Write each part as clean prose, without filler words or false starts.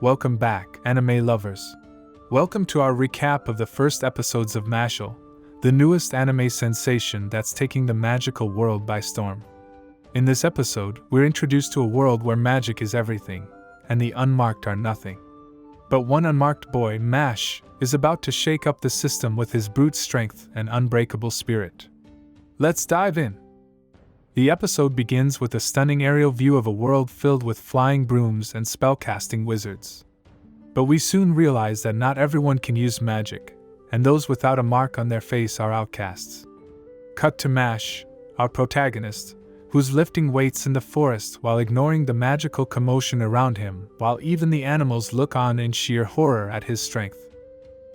Welcome back, anime lovers. Welcome to our recap of the first episodes of Mashle, the newest anime sensation that's taking the magical world by storm. In this episode, we're introduced to a world where magic is everything, and the unmarked are nothing. But one unmarked boy, Mashle, is about to shake up the system with his brute strength and unbreakable spirit. Let's dive in. The episode begins with a stunning aerial view of a world filled with flying brooms and spellcasting wizards. But we soon realize that not everyone can use magic, and those without a mark on their face are outcasts. Cut to Mashle, our protagonist, who's lifting weights in the forest while ignoring the magical commotion around him, while even the animals look on in sheer horror at his strength.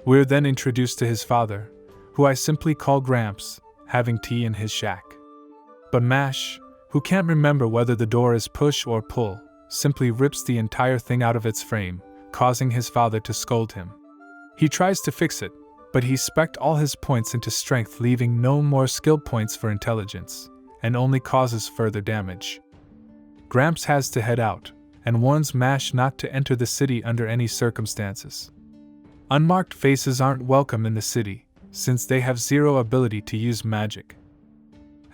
We're then introduced to his father, who I simply call Gramps, having tea in his shack. But Mashle, who can't remember whether the door is push or pull, simply rips the entire thing out of its frame, causing his father to scold him. He tries to fix it, but he specced all his points into strength, leaving no more skill points for intelligence, and only causes further damage. Gramps has to head out, and warns Mashle not to enter the city under any circumstances. Unmarked faces aren't welcome in the city, since they have zero ability to use magic.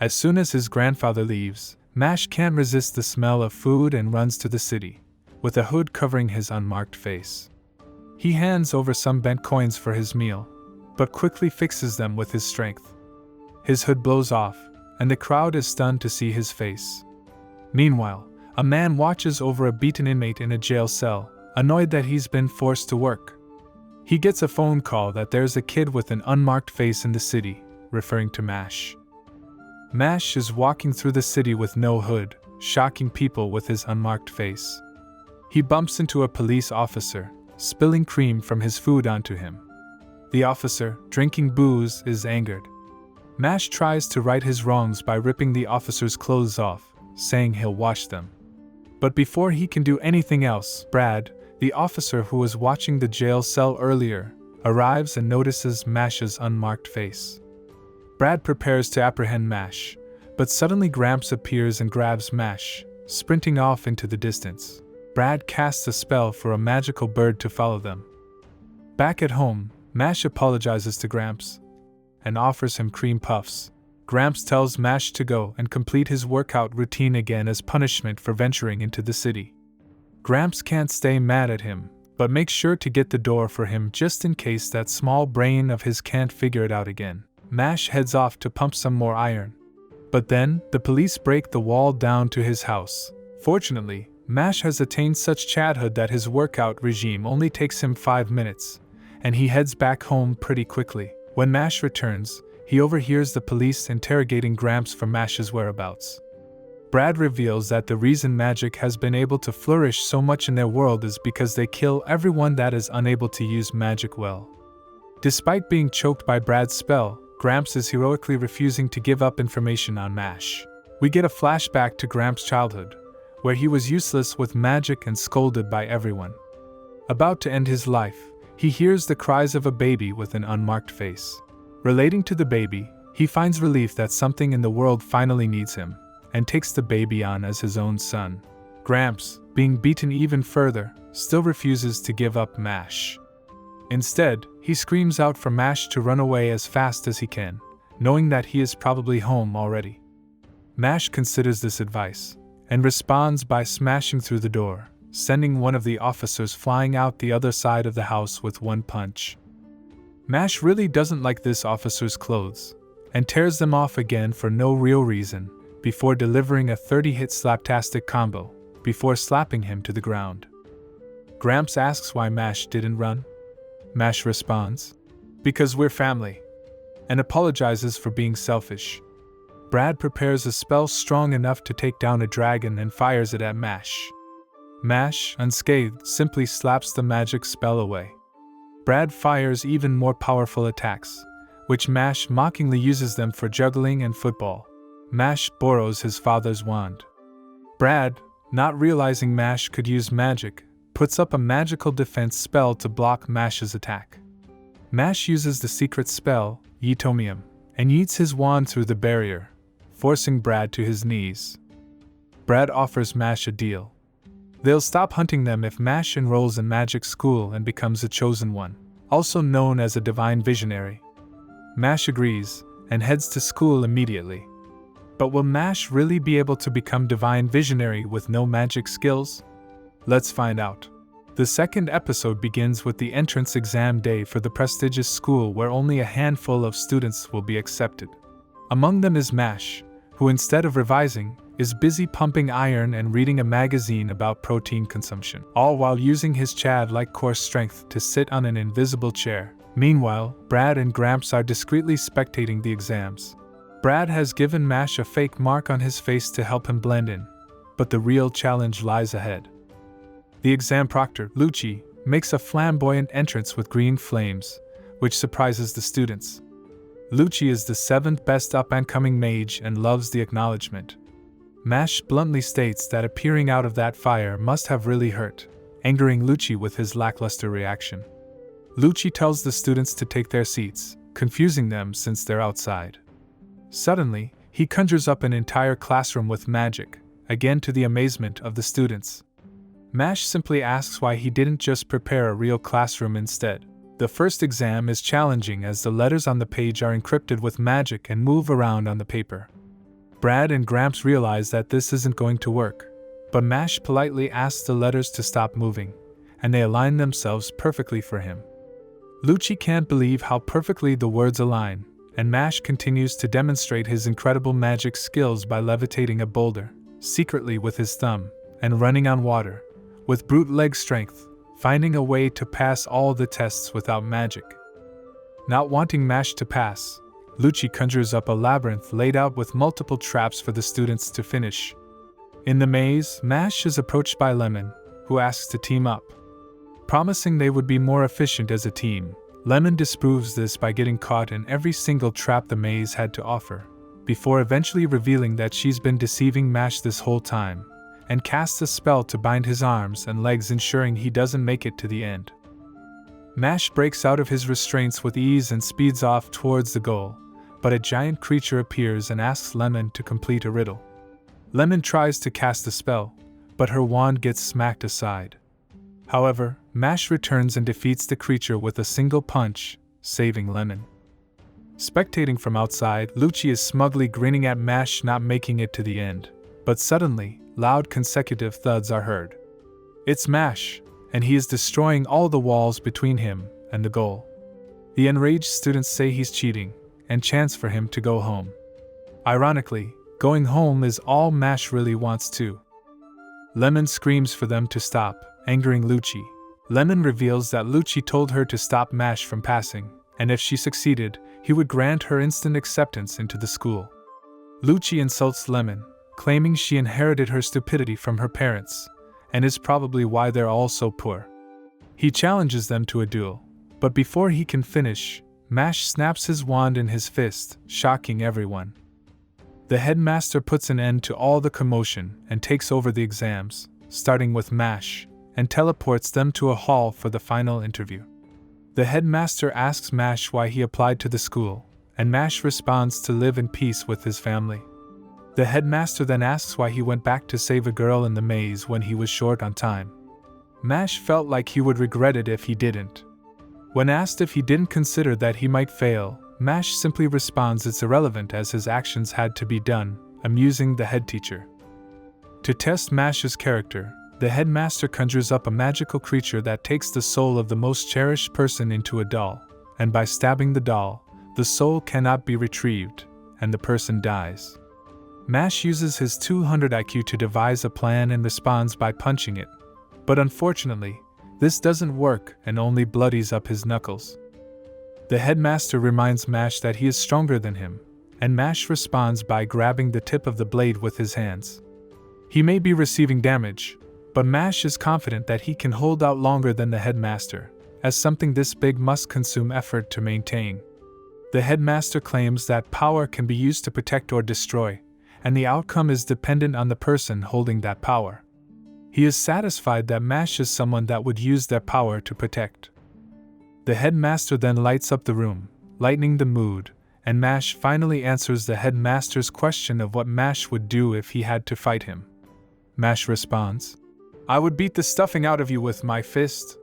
As soon as his grandfather leaves, Mashle can't resist the smell of food and runs to the city, with a hood covering his unmarked face. He hands over some bent coins for his meal, but quickly fixes them with his strength. His hood blows off, and the crowd is stunned to see his face. Meanwhile, a man watches over a beaten inmate in a jail cell, annoyed that he's been forced to work. He gets a phone call that there's a kid with an unmarked face in the city, referring to Mashle. Mashle is walking through the city with no hood, shocking people with his unmarked face. He bumps into a police officer, spilling cream from his food onto him. The officer, drinking booze, is angered. Mashle tries to right his wrongs by ripping the officer's clothes off, saying he'll wash them. But before he can do anything else, Brad, the officer who was watching the jail cell earlier, arrives and notices Mashle's unmarked face. Brad prepares to apprehend Mashle, but suddenly Gramps appears and grabs Mashle, sprinting off into the distance. Brad casts a spell for a magical bird to follow them. Back at home, Mashle apologizes to Gramps and offers him cream puffs. Gramps tells Mashle to go and complete his workout routine again as punishment for venturing into the city. Gramps can't stay mad at him, but makes sure to get the door for him just in case that small brain of his can't figure it out again. Mashle heads off to pump some more iron. But then, the police break the wall down to his house. Fortunately, Mashle has attained such childhood that his workout regime only takes him 5 minutes, and he heads back home pretty quickly. When Mashle returns, he overhears the police interrogating Gramps for Mashle's whereabouts. Brad reveals that the reason magic has been able to flourish so much in their world is because they kill everyone that is unable to use magic well. Despite being choked by Brad's spell, Gramps is heroically refusing to give up information on Mashle. We get a flashback to Gramps' childhood, where he was useless with magic and scolded by everyone. About to end his life, he hears the cries of a baby with an unmarked face. Relating to the baby, he finds relief that something in the world finally needs him, and takes the baby on as his own son. Gramps, being beaten even further, still refuses to give up Mashle. Instead, he screams out for Mashle to run away as fast as he can, knowing that he is probably home already. Mashle considers this advice, and responds by smashing through the door, sending one of the officers flying out the other side of the house with one punch. Mashle really doesn't like this officer's clothes, and tears them off again for no real reason, before delivering a 30-hit slaptastic combo, before slapping him to the ground. Gramps asks why Mashle didn't run. Mashle responds, "Because we're family," and apologizes for being selfish. Brad prepares a spell strong enough to take down a dragon and fires it at Mashle. Mashle, unscathed, simply slaps the magic spell away. Brad fires even more powerful attacks, which Mashle mockingly uses them for juggling and football. Mashle borrows his father's wand. Brad, not realizing Mashle could use magic, puts up a magical defense spell to block Mashle's attack. Mashle uses the secret spell, Yeetomium, and yeets his wand through the barrier, forcing Brad to his knees. Brad offers Mashle a deal. They'll stop hunting them if Mash enrolls in magic school and becomes a chosen one, also known as a divine visionary. Mash agrees and heads to school immediately. But will Mash really be able to become divine visionary with no magic skills? Let's find out. The second episode begins with the entrance exam day for the prestigious school where only a handful of students will be accepted. Among them is Mash, who instead of revising, is busy pumping iron and reading a magazine about protein consumption, all while using his Chad-like core strength to sit on an invisible chair. Meanwhile, Brad and Gramps are discreetly spectating the exams. Brad has given Mash a fake mark on his face to help him blend in, but the real challenge lies ahead. The exam proctor, Lucci, makes a flamboyant entrance with green flames, which surprises the students. Lucci is the 7th best up-and-coming mage and loves the acknowledgement. Mash bluntly states that appearing out of that fire must have really hurt, angering Lucci with his lackluster reaction. Lucci tells the students to take their seats, confusing them since they're outside. Suddenly, he conjures up an entire classroom with magic, again to the amazement of the students. Mash simply asks why he didn't just prepare a real classroom instead. The first exam is challenging as the letters on the page are encrypted with magic and move around on the paper. Brad and Gramps realize that this isn't going to work, but Mash politely asks the letters to stop moving, and they align themselves perfectly for him. Lucci can't believe how perfectly the words align, and Mash continues to demonstrate his incredible magic skills by levitating a boulder, secretly with his thumb, and running on water, with brute leg strength, finding a way to pass all the tests without magic. Not wanting Mash to pass, Lucci conjures up a labyrinth laid out with multiple traps for the students to finish. In the maze, Mash is approached by Lemon, who asks to team up. Promising they would be more efficient as a team, Lemon disproves this by getting caught in every single trap the maze had to offer, before eventually revealing that she's been deceiving Mash this whole time, and casts a spell to bind his arms and legs, ensuring he doesn't make it to the end. Mash breaks out of his restraints with ease and speeds off towards the goal, but a giant creature appears and asks Lemon to complete a riddle. Lemon tries to cast a spell, but her wand gets smacked aside. However, Mash returns and defeats the creature with a single punch, saving Lemon. Spectating from outside, Lucci is smugly grinning at Mash not making it to the end, but suddenly, loud consecutive thuds are heard. It's Mash, and he is destroying all the walls between him and the goal. The enraged students say he's cheating, and chants for him to go home. Ironically, going home is all Mash really wants too. Lemon screams for them to stop, angering Lucci. Lemon reveals that Lucci told her to stop Mash from passing, and if she succeeded, he would grant her instant acceptance into the school. Lucci insults Lemon, claiming she inherited her stupidity from her parents, and is probably why they're all so poor. He challenges them to a duel, but before he can finish, Mash snaps his wand in his fist, shocking everyone. The headmaster puts an end to all the commotion and takes over the exams, starting with Mash, and teleports them to a hall for the final interview. The headmaster asks Mash why he applied to the school, and Mash responds to live in peace with his family. The headmaster then asks why he went back to save a girl in the maze when he was short on time. Mash felt like he would regret it if he didn't. When asked if he didn't consider that he might fail, Mash simply responds it's irrelevant as his actions had to be done, amusing the head teacher. To test Mash's character, the headmaster conjures up a magical creature that takes the soul of the most cherished person into a doll, and by stabbing the doll, the soul cannot be retrieved, and the person dies. Mash uses his 200 IQ to devise a plan and responds by punching it, but unfortunately, this doesn't work and only bloodies up his knuckles. The headmaster reminds Mash that he is stronger than him, and Mash responds by grabbing the tip of the blade with his hands. He may be receiving damage, but Mash is confident that he can hold out longer than the headmaster, as something this big must consume effort to maintain. The headmaster claims that power can be used to protect or destroy, and the outcome is dependent on the person holding that power. He is satisfied that Mash is someone that would use their power to protect. The headmaster then lights up the room, lightening the mood, and Mash finally answers the headmaster's question of what Mash would do if he had to fight him. Mash responds, I would beat the stuffing out of you with my fist."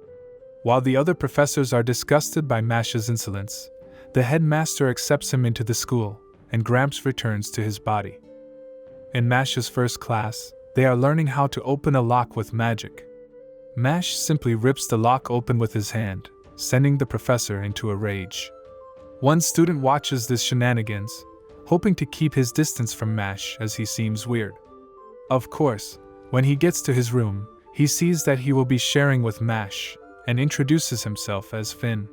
While the other professors are disgusted by Mashle's insolence, the headmaster accepts him into the school, and Gramps returns to his body. In Mashle's first class, they are learning how to open a lock with magic. Mash simply rips the lock open with his hand, sending the professor into a rage. One student watches this shenanigans, hoping to keep his distance from Mash as he seems weird. Of course, when he gets to his room, he sees that he will be sharing with Mash, and introduces himself as Finn.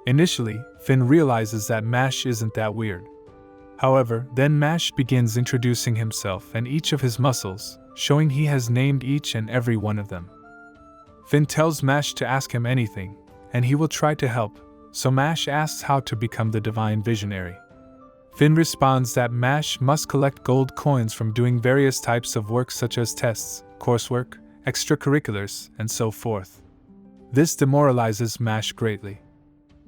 Initially, Finn realizes that Mash isn't that weird. However, then Mash begins introducing himself and each of his muscles, showing he has named each and every one of them. Finn tells Mash to ask him anything, and he will try to help, so Mash asks how to become the Divine Visionary. Finn responds that Mash must collect gold coins from doing various types of work such as tests, coursework, extracurriculars, and so forth. This demoralizes Mash greatly.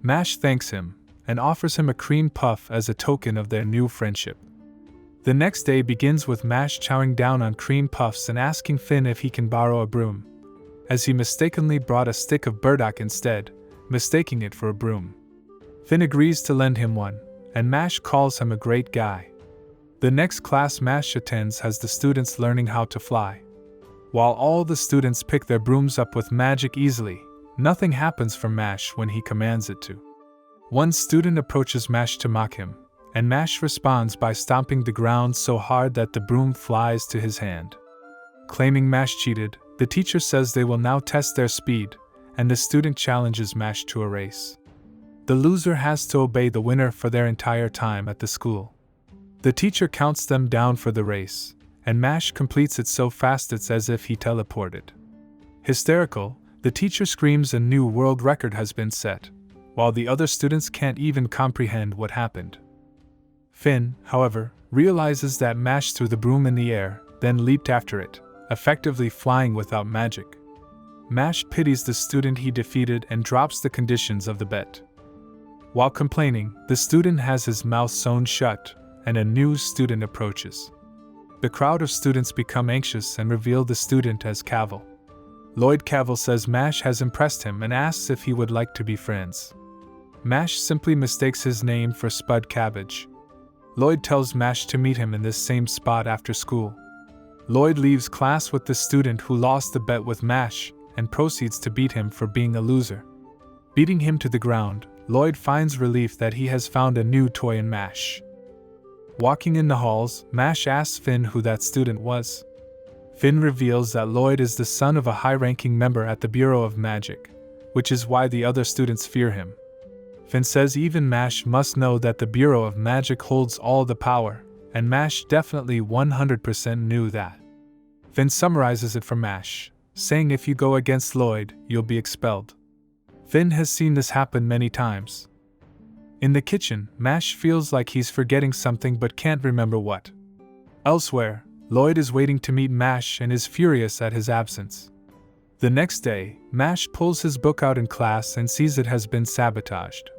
Mash thanks him, and offers him a cream puff as a token of their new friendship. The next day begins with Mash chowing down on cream puffs and asking Finn if he can borrow a broom, as he mistakenly brought a stick of burdock instead, mistaking it for a broom. Finn agrees to lend him one, and Mash calls him a great guy. The next class Mash attends has the students learning how to fly. While all the students pick their brooms up with magic easily, nothing happens for Mash when he commands it to. One student approaches Mash to mock him, and Mash responds by stomping the ground so hard that the broom flies to his hand. Claiming Mash cheated, the teacher says they will now test their speed, and the student challenges Mash to a race. The loser has to obey the winner for their entire time at the school. The teacher counts them down for the race, and Mash completes it so fast it's as if he teleported. Hysterical, the teacher screams a new world record has been set, while the other students can't even comprehend what happened. Finn, however, realizes that Mash threw the broom in the air, then leaped after it, effectively flying without magic. Mash pities the student he defeated and drops the conditions of the bet. While complaining, the student has his mouth sewn shut, and a new student approaches. The crowd of students become anxious and reveal the student as Cavill. Lloyd Cavill says Mash has impressed him and asks if he would like to be friends. Mash simply mistakes his name for Spud Cabbage. Lloyd tells Mash to meet him in this same spot after school. Lloyd leaves class with the student who lost the bet with Mash and proceeds to beat him for being a loser. Beating him to the ground, Lloyd finds relief that he has found a new toy in Mash. Walking in the halls, Mash asks Finn who that student was. Finn reveals that Lloyd is the son of a high-ranking member at the Bureau of Magic, which is why the other students fear him. Finn says even Mash must know that the Bureau of Magic holds all the power, and Mash definitely 100% knew that. Finn summarizes it for Mash, saying if you go against Lloyd, you'll be expelled. Finn has seen this happen many times. In the kitchen, Mash feels like he's forgetting something but can't remember what. Elsewhere, Lloyd is waiting to meet Mash and is furious at his absence. The next day, Mash pulls his book out in class and sees it has been sabotaged.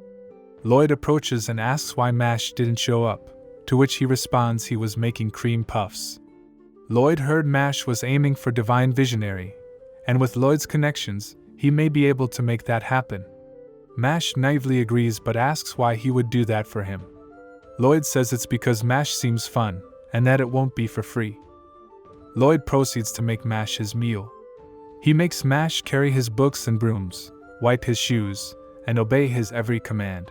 Lloyd approaches and asks why Mash didn't show up, to which he responds he was making cream puffs. Lloyd heard Mash was aiming for Divine Visionary, and with Lloyd's connections, he may be able to make that happen. Mash naively agrees but asks why he would do that for him. Lloyd says it's because Mash seems fun, and that it won't be for free. Lloyd proceeds to make Mash his meal. He makes Mash carry his books and brooms, wipe his shoes, and obey his every command.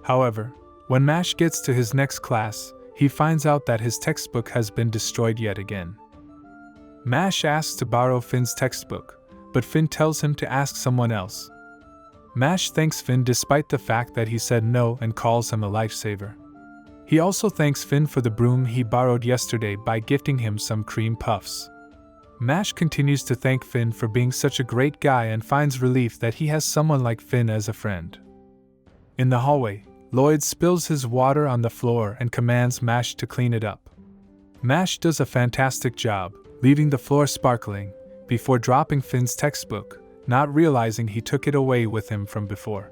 However, when Mash gets to his next class, he finds out that his textbook has been destroyed yet again. Mash asks to borrow Finn's textbook, but Finn tells him to ask someone else. Mash thanks Finn despite the fact that he said no and calls him a lifesaver. He also thanks Finn for the broom he borrowed yesterday by gifting him some cream puffs. Mash continues to thank Finn for being such a great guy and finds relief that he has someone like Finn as a friend. In the hallway, Lloyd spills his water on the floor and commands Mash to clean it up. Mash does a fantastic job, leaving the floor sparkling, before dropping Finn's textbook, not realizing he took it away with him from before.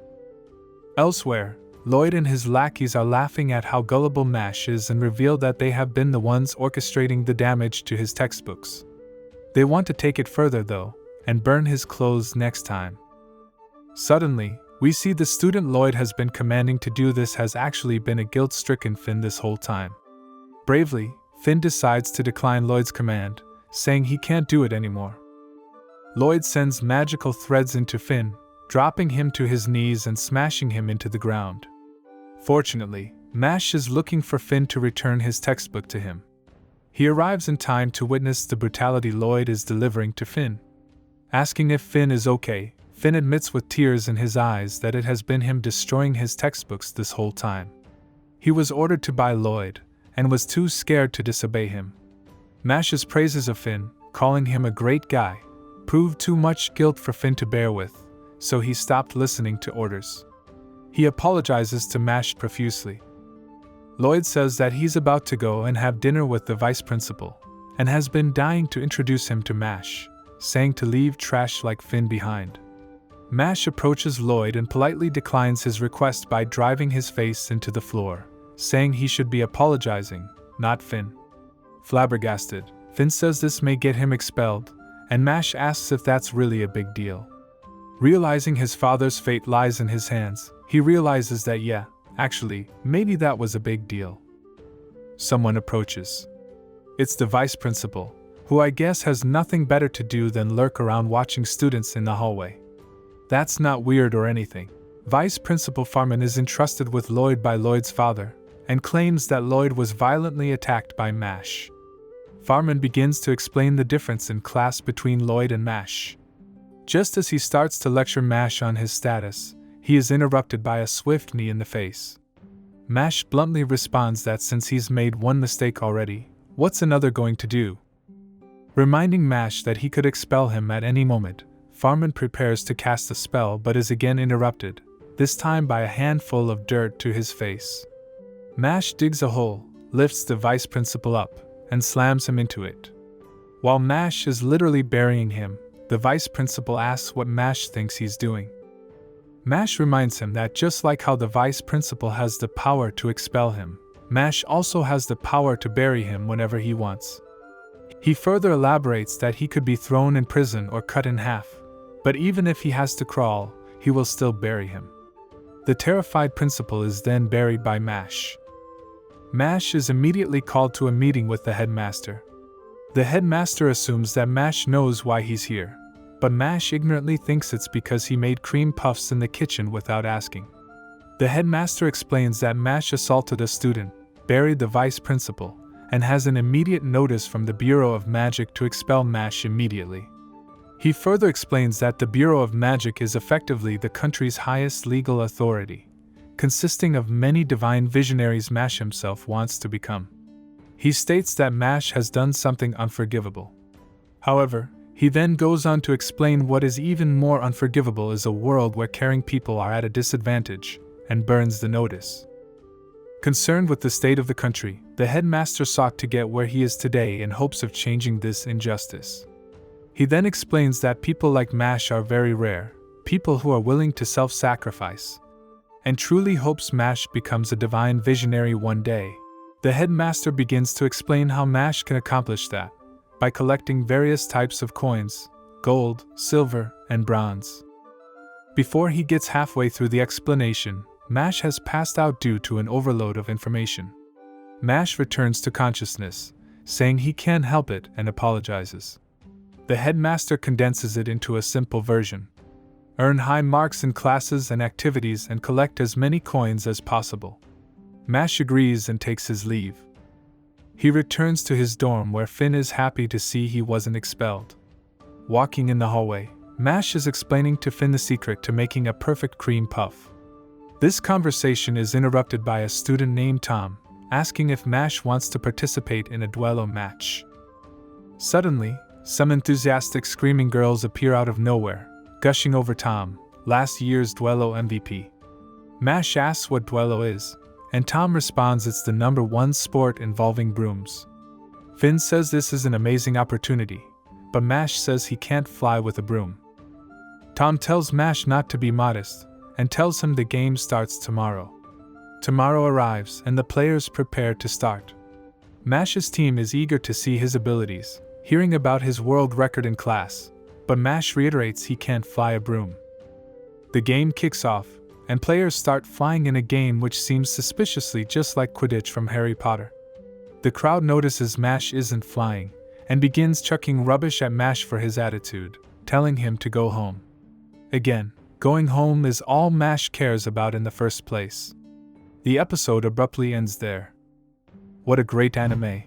Elsewhere, Lloyd and his lackeys are laughing at how gullible Mash is and reveal that they have been the ones orchestrating the damage to his textbooks. They want to take it further though, and burn his clothes next time. Suddenly, we see the student Lloyd has been commanding to do this has actually been a guilt-stricken Finn this whole time. Bravely, Finn decides to decline Lloyd's command, saying he can't do it anymore. Lloyd sends magical threads into Finn, dropping him to his knees and smashing him into the ground. Fortunately, Mashle is looking for Finn to return his textbook to him. He arrives in time to witness the brutality Lloyd is delivering to Finn. Asking if Finn is okay, Finn admits with tears in his eyes that it has been him destroying his textbooks this whole time. He was ordered to by Lloyd, and was too scared to disobey him. Mashle's praises of Finn, calling him a great guy, proved too much guilt for Finn to bear with, so he stopped listening to orders. He apologizes to Mashle profusely. Lloyd says that he's about to go and have dinner with the vice principal, and has been dying to introduce him to Mashle, saying to leave trash like Finn behind. Mashle approaches Lloyd and politely declines his request by driving his face into the floor, saying he should be apologizing, not Finn. Flabbergasted, Finn says this may get him expelled, and Mashle asks if that's really a big deal. Realizing his father's fate lies in his hands, he realizes that actually, maybe that was a big deal. Someone approaches. It's the vice principal, who I guess has nothing better to do than lurk around watching students in the hallway. That's not weird or anything. Vice Principal Farman is entrusted with Lloyd by Lloyd's father, and claims that Lloyd was violently attacked by Mashle. Farman begins to explain the difference in class between Lloyd and Mashle. Just as he starts to lecture Mashle on his status, he is interrupted by a swift knee in the face. Mashle bluntly responds that since he's made one mistake already, what's another going to do? Reminding Mashle that he could expel him at any moment, Farman prepares to cast a spell but is again interrupted, this time by a handful of dirt to his face. Mashle digs a hole, lifts the vice principal up, and slams him into it. While Mashle is literally burying him, the vice principal asks what Mashle thinks he's doing. Mashle reminds him that just like how the vice principal has the power to expel him, Mashle also has the power to bury him whenever he wants. He further elaborates that he could be thrown in prison or cut in half, but even if he has to crawl, he will still bury him. The terrified principal is then buried by Mashle. Mashle is immediately called to a meeting with the headmaster. The headmaster assumes that Mashle knows why he's here, but Mashle ignorantly thinks it's because he made cream puffs in the kitchen without asking. The headmaster explains that Mashle assaulted a student, buried the vice principal, and has an immediate notice from the Bureau of Magic to expel Mashle immediately. He further explains that the Bureau of Magic is effectively the country's highest legal authority, consisting of many divine visionaries Mashle himself wants to become. He states that Mashle has done something unforgivable. However, he then goes on to explain what is even more unforgivable is a world where caring people are at a disadvantage, and burns the notice. Concerned with the state of the country, the headmaster sought to get where he is today in hopes of changing this injustice. He then explains that people like Mashle are very rare, people who are willing to self-sacrifice, and truly hopes Mashle becomes a divine visionary one day. The headmaster begins to explain how Mashle can accomplish that, by collecting various types of coins, gold, silver, and bronze. Before he gets halfway through the explanation, Mashle has passed out due to an overload of information. Mashle returns to consciousness, saying he can't help it and apologizes. The headmaster condenses it into a simple version. Earn high marks in classes and activities and collect as many coins as possible. Mashle agrees and takes his leave. He returns to his dorm where Finn is happy to see he wasn't expelled. Walking in the hallway, Mashle is explaining to Finn the secret to making a perfect cream puff. This conversation is interrupted by a student named Tom, asking if Mashle wants to participate in a duello match. Suddenly, some enthusiastic screaming girls appear out of nowhere, gushing over Tom, last year's duello MVP. Mashle asks what duello is, and Tom responds it's the #1 sport involving brooms. Finn says this is an amazing opportunity, but Mashle says he can't fly with a broom. Tom tells Mashle not to be modest, and tells him the game starts tomorrow. Tomorrow arrives and the players prepare to start. Mashle's team is eager to see his abilities, hearing about his world record in class, but Mash reiterates he can't fly a broom. The game kicks off, and players start flying in a game which seems suspiciously just like Quidditch from Harry Potter. The crowd notices Mash isn't flying, and begins chucking rubbish at Mash for his attitude, telling him to go home. Again, going home is all Mash cares about in the first place. The episode abruptly ends there. What a great anime.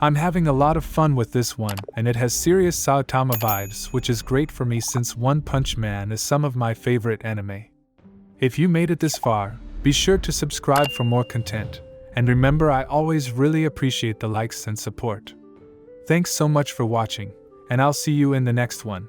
I'm having a lot of fun with this one, and it has serious Saitama vibes, which is great for me since One Punch Man is some of my favorite anime. If you made it this far, be sure to subscribe for more content, and remember I always really appreciate the likes and support. Thanks so much for watching, and I'll see you in the next one.